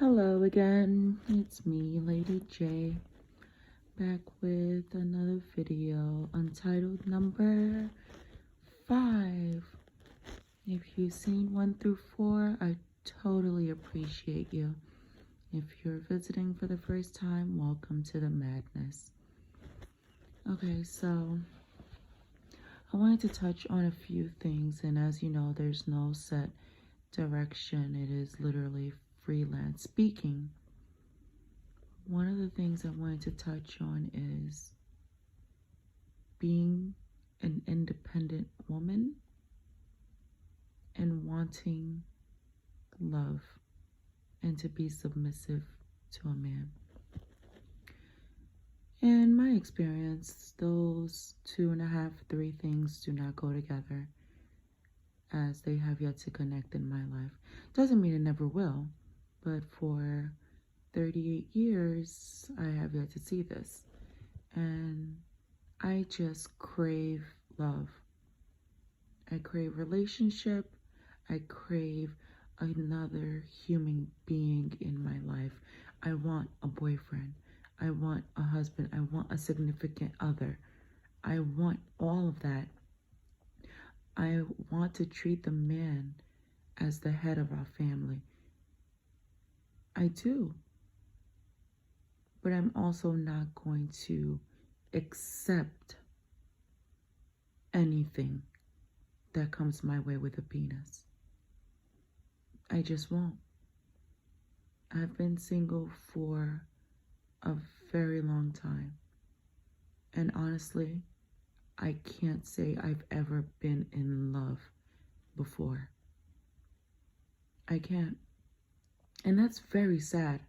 Hello again, it's me, Lady J, back with another video, Untitled number 5. If you've seen 1 through 4, I totally appreciate you. If you're visiting for the first time, welcome to the madness. Okay, so I wanted to touch on a few things, and as you know, there's no set direction. It is literally freelance speaking. One of the things I wanted to touch on is being an independent woman and wanting love and to be submissive to a man. In my experience, those 2.5, 3 things do not go together, as they have yet to connect in my life. Doesn't mean it never will, but for 38 years, I have yet to see this. And I just crave love. I crave relationship. I crave another human being in my life. I want a boyfriend. I want a husband. I want a significant other. I want all of that. I want to treat the man as the head of our family. I do. But I'm also not going to accept anything that comes my way with a penis. I just won't. I've been single for a very long time. And honestly, I can't say I've ever been in love before. I can't. And that's very sad.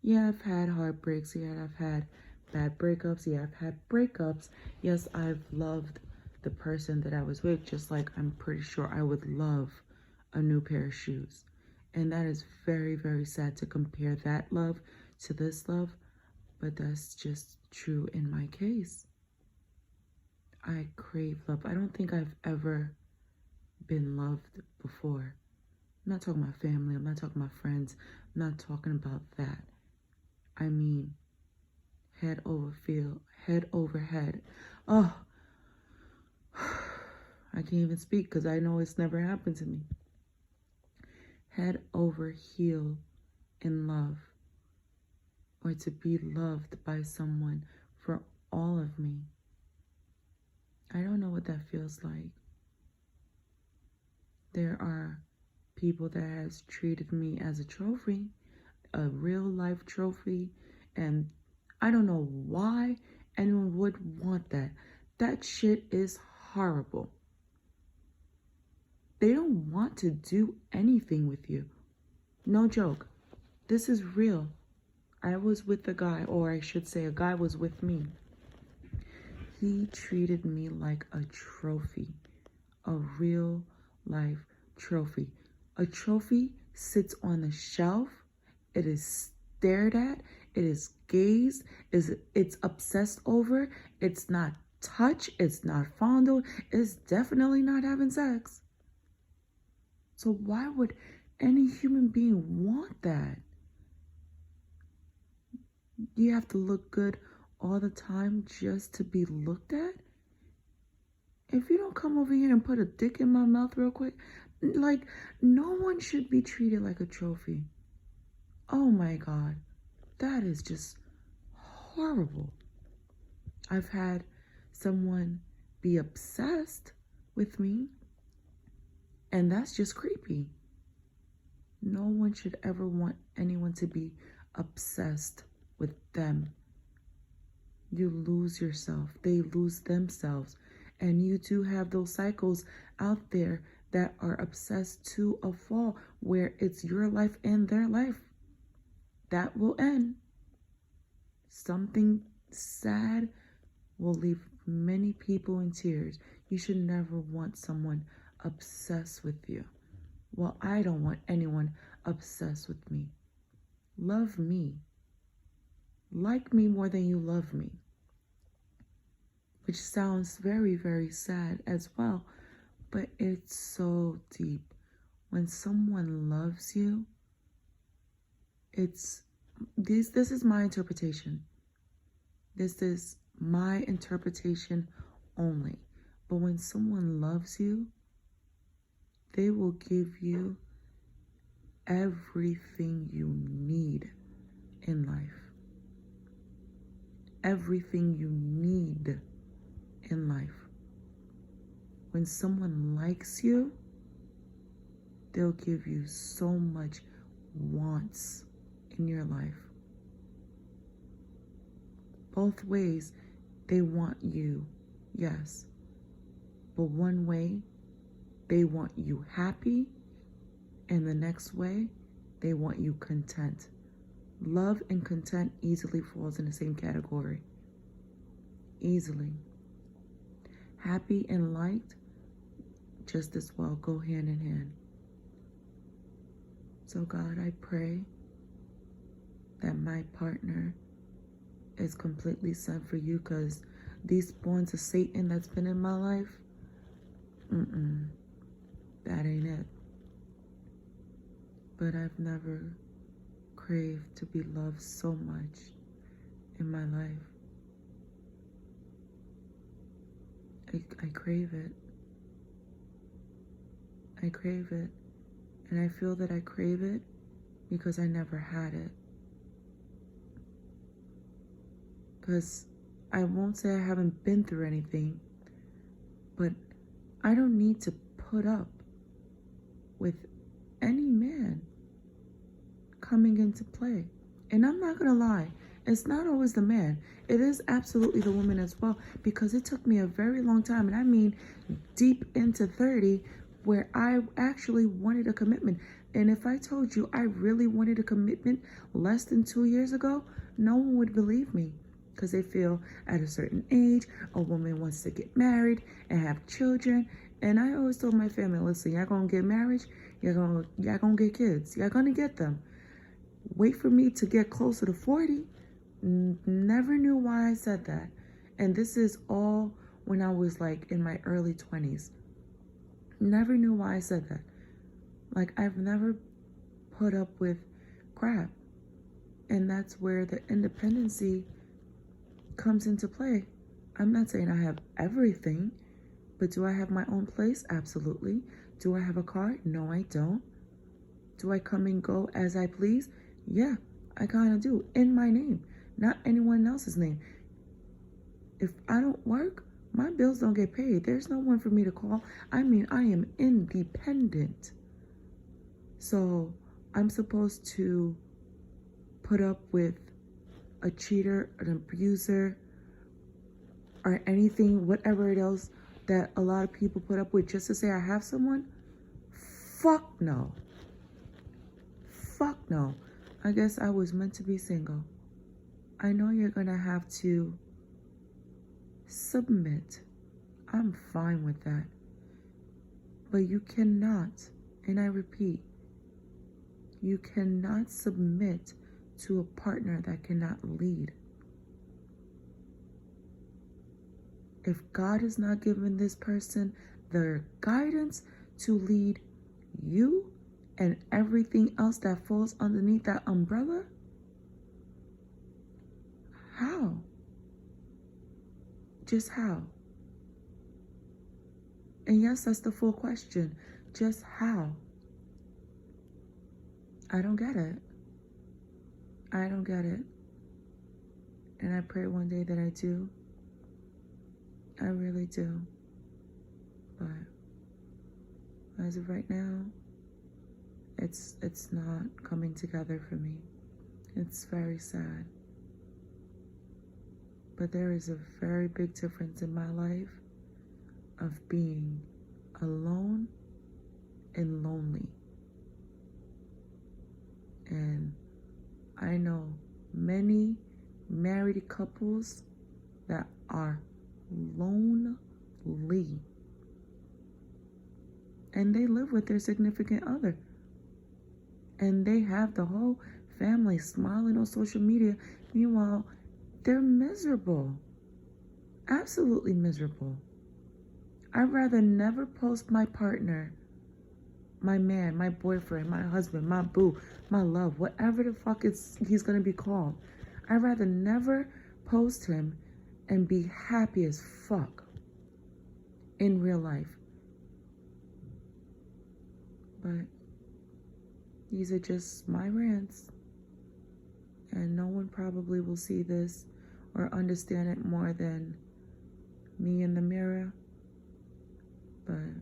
Yeah, I've had heartbreaks. Yeah, I've had bad breakups. Yeah, I've had breakups. Yes, I've loved the person that I was with, just like I'm pretty sure I would love a new pair of shoes. And that is very, very sad to compare that love to this love, but that's just true in my case. I crave love. I don't think I've ever been loved before. I'm not talking about family. I'm not talking about friends. I'm not talking about that. I mean, head over head. Oh, I can't even speak because I know it's never happened to me. Head over heel in love, or to be loved by someone for all of me. I don't know what that feels like. There are people that has treated me as a trophy, a real life trophy, and I don't know why anyone would want that. That shit is horrible. They don't want to do anything with you. No joke. This is real. I was with a guy, or I should say a guy was with me. He treated me like a trophy, a real life trophy. A trophy sits on the shelf. It is stared at. It is gazed. It's obsessed over. It's not touched. It's not fondled. It's definitely not having sex. So why would any human being want that? You have to look good all the time just to be looked at? If you don't come over here and put a dick in my mouth real quick, like, no one should be treated like a trophy. Oh my God, that is just horrible. I've had someone be obsessed with me, and that's just creepy. No one should ever want anyone to be obsessed with them. You lose yourself. They lose themselves. And you do have those cycles out there that are obsessed to a fault, where it's your life and their life. That will end. Something sad will leave many people in tears. You should never want someone obsessed with you. Well, I don't want anyone obsessed with me. Love me. Like me more than you love me. Which sounds very, very sad as well, but it's so deep. When someone loves you, It's this is my interpretation. This is my interpretation only. But when someone loves you, they will give you everything you need in life. Everything you need in life. When someone likes you, they'll give you so much wants in your life. Both ways, they want you, yes. But one way, they want you happy, and the next way, they want you content. Love and content easily falls in the same category. Easily. Happy and liked just as well go hand in hand. So God, I pray that my partner is completely sent for you, because these spawns of Satan that's been in my life, that ain't it. But I've never craved to be loved so much in my life. I crave it. I crave it. And I feel that I crave it because I never had it. Because I won't say I haven't been through anything, but I don't need to put up with any man coming into play. And I'm not going to lie, it's not always the man. It is absolutely the woman as well, because it took me a very long time, and I mean deep into 30, where I actually wanted a commitment. And if I told you I really wanted a commitment less than 2 years ago, no one would believe me, because they feel at a certain age, a woman wants to get married and have children. And I always told my family, listen, y'all gonna get married, y'all gonna get kids, y'all gonna get them. Wait for me to get closer to 40. Never knew why I said that. And this is all when I was like in my early 20s. Never knew why I said that. Like, I've never put up with crap. And that's where the independency comes into play. I'm not saying I have everything, but do I have my own place? Absolutely. Do I have a car? No, I don't. Do I come and go as I please? Yeah, I kind of do. In my name, not anyone else's name. If I don't work, my bills don't get paid. There's no one for me to call. I mean, I am independent. So I'm supposed to put up with a cheater, an abuser, or anything, whatever it is that a lot of people put up with just to say I have someone? Fuck no. Fuck no. I guess I was meant to be single. I know you're gonna have to submit. I'm fine with that. But you cannot, and I repeat, you cannot submit to a partner that cannot lead. If God has not given this person the guidance to lead you and everything else that falls underneath that umbrella, how? Just how? And yes, that's the full question. Just how? I don't get it. I don't get it. And I pray one day that I do. I really do. But as of right now, it's not coming together for me. It's very sad. But there is a very big difference in my life of being alone and lonely. And I know many married couples that are lonely. And they live with their significant other. And they have the whole family smiling on social media. Meanwhile, they're miserable. Absolutely miserable. I'd rather never post my partner my man, my boyfriend, my husband, my boo, my love, whatever the fuck he's gonna be called. I'd rather never post him and be happy as fuck in real life. But these are just my rants. And no one probably will see this or understand it more than me in the mirror. But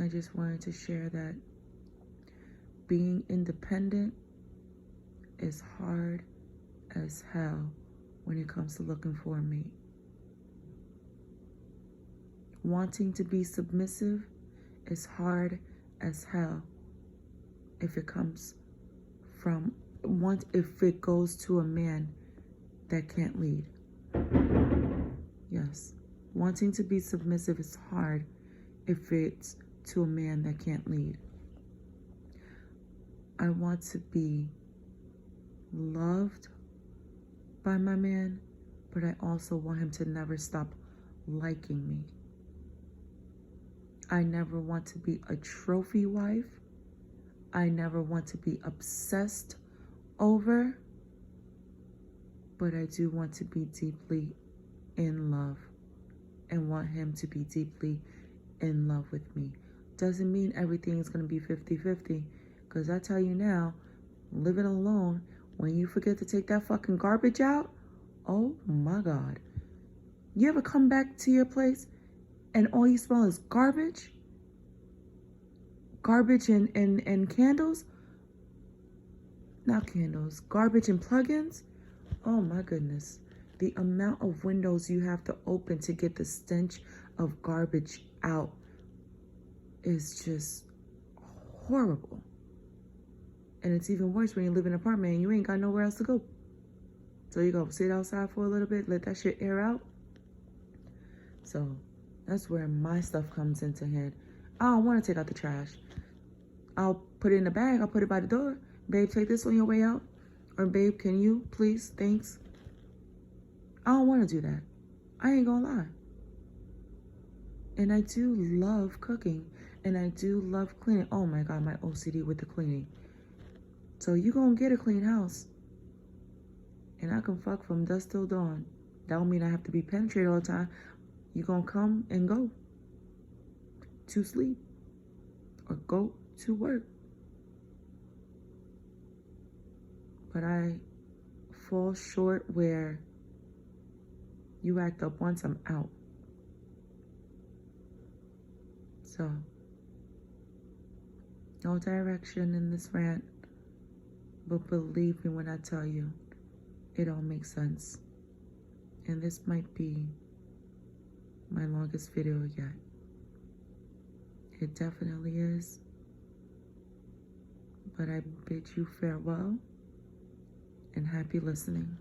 I just wanted to share that being independent is hard as hell when it comes to looking for a mate. Wanting to be submissive is hard as hell if it comes from if it goes to a man that can't lead. Yes, wanting to be submissive is hard if it's to a man that can't lead. I want to be loved by my man, but I also want him to never stop liking me. I never want to be a trophy wife. I never want to be obsessed over, but I do want to be deeply in love and want him to be deeply in love with me. Doesn't mean everything is going to be 50-50, because I tell you now, living alone, when you forget to take that fucking garbage out, oh my God. You ever come back to your place and all you smell is garbage? Garbage and candles? Not candles. Garbage and plugins? Oh my goodness. The amount of windows you have to open to get the stench of garbage out is just horrible. And it's even worse when you live in an apartment and you ain't got nowhere else to go. So you go sit outside for a little bit, let that shit air out. So that's where my stuff comes into hand. I don't want to take out the trash. I'll put it in a bag. I'll put it by the door. Babe, take this on your way out. Or babe, can you please? Thanks. I don't want to do that. I ain't gonna lie. And I do love cooking. And I do love cleaning. Oh my God, my OCD with the cleaning. So you gonna get a clean house. And I can fuck from dusk till dawn. That don't mean I have to be penetrated all the time. You gonna come and go to sleep or go to work. But I fall short where you act up once I'm out. So, no direction in this rant, but believe me when I tell you, it all makes sense. And this might be my longest video yet. It definitely is. But I bid you farewell and happy listening.